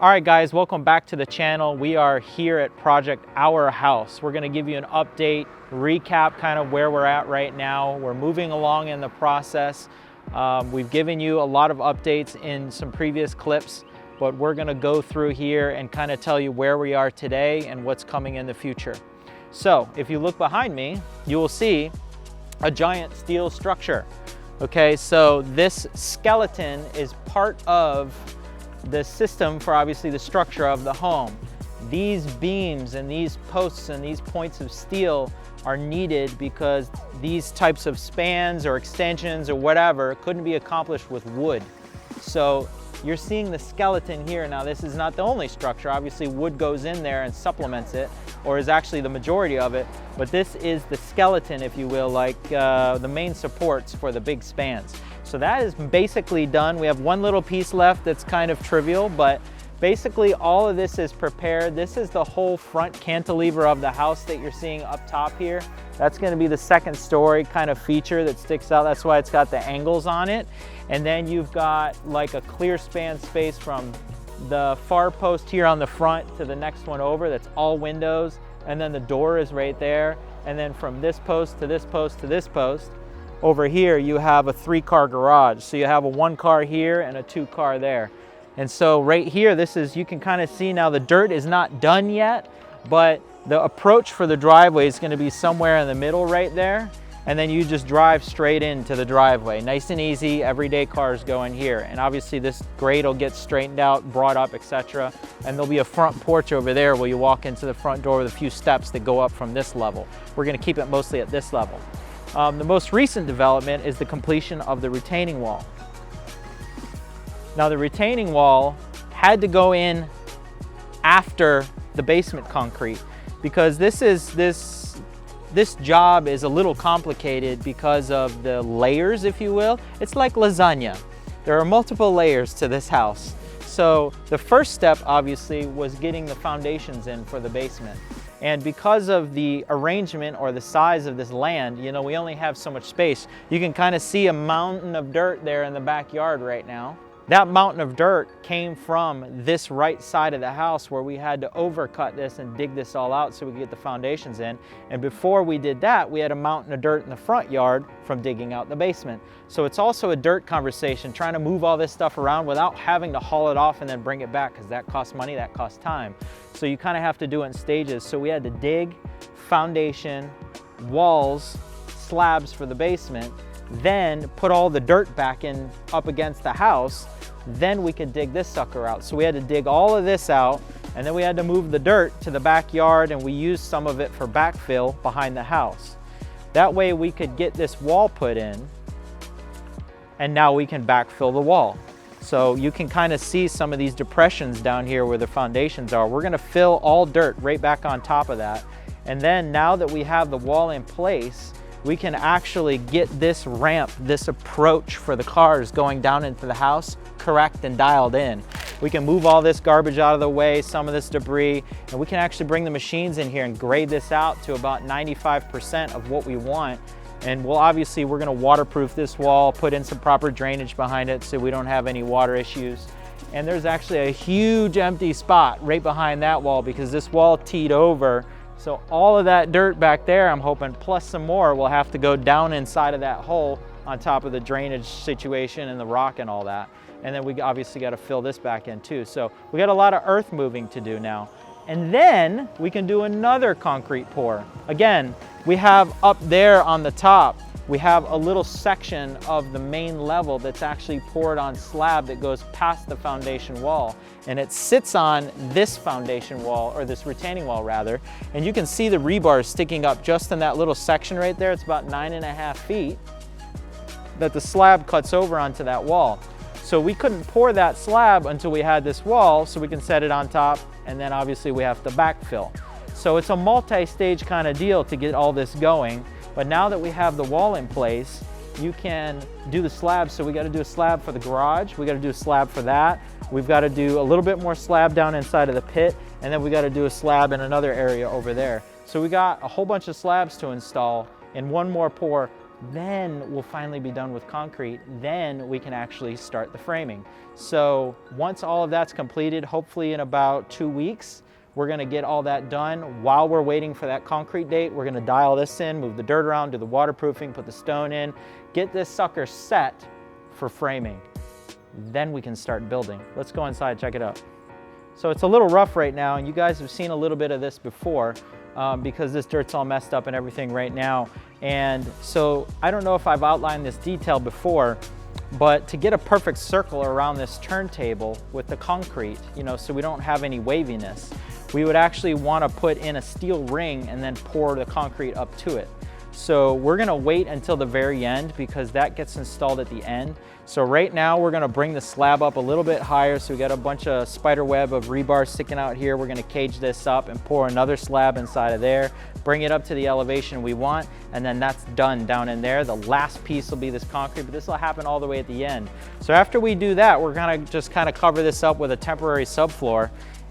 All right guys, welcome back to the channel. We are here at Project Our House. We're gonna give you an update, recap kind of where we're at right now. We're moving along in the process. We've given you a lot of updates in some previous clips, but we're gonna go through here and kind of tell you where we are today and what's coming in the future. So if you look behind me, you will see a giant steel structure. Okay, so this skeleton is part of the system for obviously the structure of the home. These beams and these posts and these points of steel are needed because these types of spans or extensions or whatever couldn't be accomplished with wood. So you're seeing the skeleton here. Now this is not the only structure. Obviously wood goes in there and supplements it, or is actually the majority of it, but this is the skeleton, if you will, like the main supports for the big spans. So that is basically done. We have one little piece left that's kind of trivial, but basically all of this is prepared. This is the whole front cantilever of the house that you're seeing up top here. That's gonna be the second story kind of feature that sticks out. That's why it's got the angles on it. And then you've got like a clear span space from the far post here on the front to the next one over. That's all windows. And then the door is right there. And then from this post to this post to this post, over here you have a 3-car garage. So you have a 1-car here and a 2-car there. And so right here, this is, you can kind of see now the dirt is not done yet, but the approach for the driveway is going to be somewhere in the middle right there. And then you just drive straight into the driveway. Nice and easy, everyday cars go in here. And obviously this grate will get straightened out, brought up, etc. And there'll be a front porch over there where you walk into the front door with a few steps that go up from this level. We're going to keep it mostly at this level. The most recent development is the completion of the retaining wall. Now the retaining wall had to go in after the basement concrete because this job is a little complicated because of the layers, if you will. It's like lasagna. There are multiple layers to this house. So the first step obviously was getting the foundations in for the basement. And because of the arrangement or the size of this land, you know, we only have so much space. You can kind of see a mountain of dirt there in the backyard right now. That mountain of dirt came from this right side of the house where we had to overcut this and dig this all out so we could get the foundations in. And before we did that, we had a mountain of dirt in the front yard from digging out the basement. So it's also a dirt conversation, trying to move all this stuff around without having to haul it off and then bring it back, because that costs money, that costs time. So you kind of have to do it in stages. So we had to dig, foundation, walls, slabs for the basement, then put all the dirt back in up against the house. Then we could dig this sucker out. So we had to dig all of this out, and then we had to move the dirt to the backyard, and we used some of it for backfill behind the house. That way we could get this wall put in, and now we can backfill the wall. So you can kind of see some of these depressions down here where the foundations are. We're gonna fill all dirt right back on top of that. And then now that we have the wall in place, we can actually get this ramp, this approach for the cars going down into the house, correct and dialed in. We can move all this garbage out of the way, some of this debris, and we can actually bring the machines in here and grade this out to about 95% of what we want. And we're gonna waterproof this wall, put in some proper drainage behind it so we don't have any water issues. And there's actually a huge empty spot right behind that wall because this wall teed over. So all of that dirt back there, I'm hoping, plus some more, will have to go down inside of that hole on top of the drainage situation and the rock and all that. And then we obviously got to fill this back in too. So we got a lot of earth moving to do now. And then we can do another concrete pour. Again, we have up there on the top, we have a little section of the main level that's actually poured on slab that goes past the foundation wall. And it sits on this foundation wall, or this retaining wall rather. And you can see the rebar sticking up just in that little section right there. It's about 9.5 feet that the slab cuts over onto that wall. So we couldn't pour that slab until we had this wall so we can set it on top, and then obviously we have to backfill. So it's a multi-stage kind of deal to get all this going. But now that we have the wall in place, you can do the slab. So we got to do a slab for the garage. We got to do a slab for that. We've got to do a little bit more slab down inside of the pit. And then we got to do a slab in another area over there. So we got a whole bunch of slabs to install in one more pour then we'll finally be done with concrete. Then we can actually start the framing. So once all of that's completed, hopefully in about 2 weeks, we're gonna get all that done. While we're waiting for that concrete date, we're gonna dial this in, move the dirt around, do the waterproofing, put the stone in, get this sucker set for framing. Then we can start building. Let's go inside, check it out. So it's a little rough right now, and you guys have seen a little bit of this before because this dirt's all messed up and everything right now. And so I don't know if I've outlined this detail before, but to get a perfect circle around this turntable with the concrete, you know, so we don't have any waviness, we would actually want to put in a steel ring and then pour the concrete up to it. So we're gonna wait until the very end because that gets installed at the end. So right now we're gonna bring the slab up a little bit higher. So we got a bunch of spider web of rebar sticking out here. We're gonna cage this up and pour another slab inside of there, bring it up to the elevation we want, and then that's done down in there. The last piece will be this concrete, but this will happen all the way at the end. So after we do that, we're gonna just kind of cover this up with a temporary subfloor.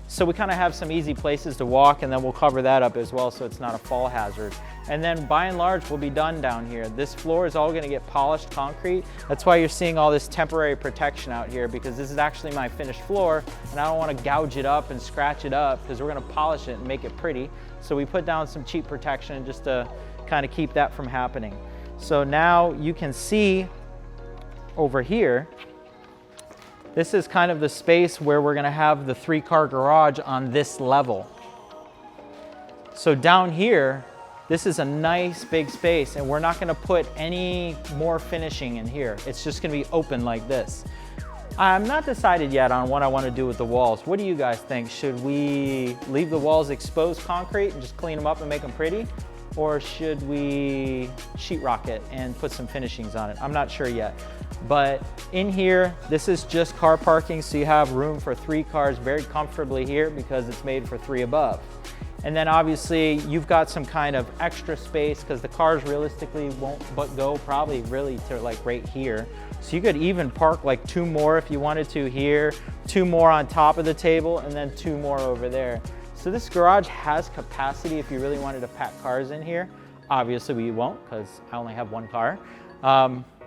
So we kind of have some easy places to walk, and then we'll cover that up as well so it's not a fall hazard. And then by and large, we'll be done down here. This floor is all gonna get polished concrete. That's why you're seeing all this temporary protection out here, because this is actually my finished floor, and I don't wanna gouge it up and scratch it up because we're gonna polish it and make it pretty. So we put down some cheap protection just to kind of keep that from happening. So now you can see over here, this is kind of the space where we're gonna have the 3-car garage on this level. So down here, this is a nice big space, and we're not gonna put any more finishing in here. It's just gonna be open like this. I'm not decided yet on what I wanna do with the walls. What do you guys think? Should we leave the walls exposed concrete and just clean them up and make them pretty? Or should we sheetrock it and put some finishings on it? I'm not sure yet. But in here, this is just car parking, so you have room for 3 cars very comfortably here because it's made for 3 above. And then obviously you've got some kind of extra space because the cars realistically won't but go probably really to like right here. So you could even park like 2 more if you wanted to here, 2 more on top of the table, and then 2 more over there. So this garage has capacity if you really wanted to pack cars in here. Obviously we won't because I only have 1 car.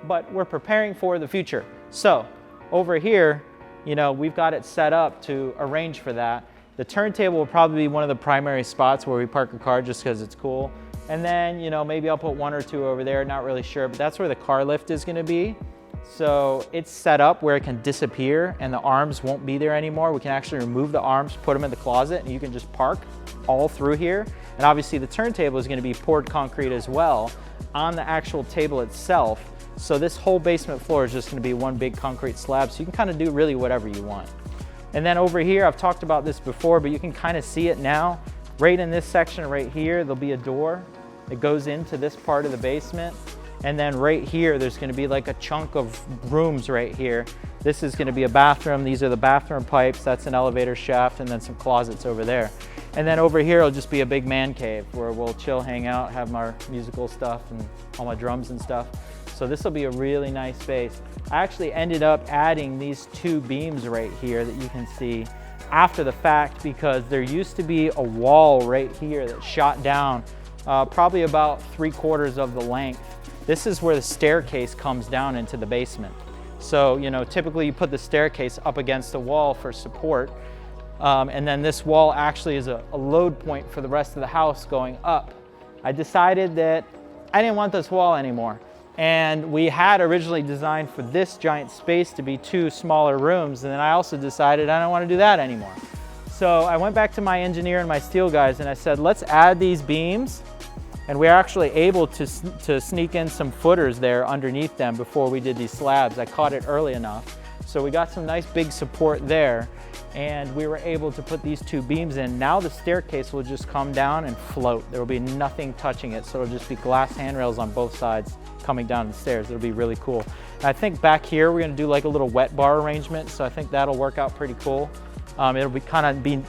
But we're preparing for the future. So over here, you know, we've got it set up to arrange for that. The turntable will probably be one of the primary spots where we park a car just because it's cool. And then, you know, maybe I'll put 1 or 2 over there, not really sure, but that's where the car lift is gonna be. So it's set up where it can disappear and the arms won't be there anymore. We can actually remove the arms, put them in the closet, and you can just park all through here. And obviously the turntable is gonna be poured concrete as well on the actual table itself. So this whole basement floor is just gonna be 1 big concrete slab, so you can kind of do really whatever you want. And then over here, I've talked about this before, but you can kind of see it now. Right in this section right here, there'll be a door that goes into this part of the basement. And then right here, there's gonna be like a chunk of rooms right here. This is gonna be a bathroom. These are the bathroom pipes. That's an elevator shaft, and then some closets over there. And then over here, it'll just be a big man cave where we'll chill, hang out, have our musical stuff and all my drums and stuff. So this will be a really nice space. I actually ended up adding these 2 beams right here that you can see after the fact because there used to be a wall right here that shot down probably about 3/4 of the length. This is where the staircase comes down into the basement. So, you know, typically you put the staircase up against the wall for support. And then this wall actually is a load point for the rest of the house going up. I decided that I didn't want this wall anymore. And we had originally designed for this giant space to be 2 smaller rooms. And then I also decided I don't want to do that anymore. So I went back to my engineer and my steel guys and I said, let's add these beams. And we were actually able to sneak in some footers there underneath them before we did these slabs. I caught it early enough. So we got some nice big support there. And we were able to put these 2 beams in. Now the staircase will just come down and float. There will be nothing touching it. So it'll just be glass handrails on both sides coming down the stairs. It'll be really cool. And I think back here, we're gonna do like a little wet bar arrangement. So I think that'll work out pretty cool. It'll be kind of be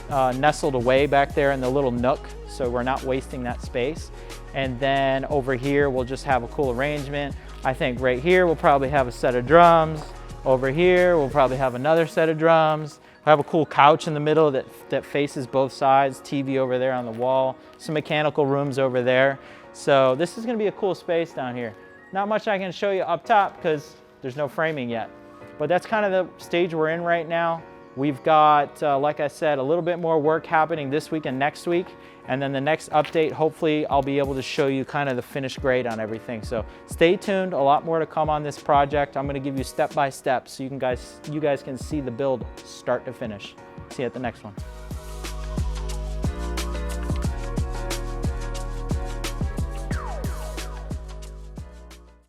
nestled away back there in the little nook. So we're not wasting that space. And then over here, we'll just have a cool arrangement. I think right here, we'll probably have a set of drums. Over here, we'll probably have another set of drums. I have a cool couch in the middle that faces both sides, TV over there on the wall, some mechanical rooms over there. So this is gonna be a cool space down here. Not much I can show you up top because there's no framing yet. But that's kind of the stage we're in right now. We've got, like I said, a little bit more work happening this week and next week. And then the next update, hopefully I'll be able to show you kind of the finished grade on everything. So stay tuned, a lot more to come on this project. I'm gonna give you step by step so you guys can see the build start to finish. See you at the next one.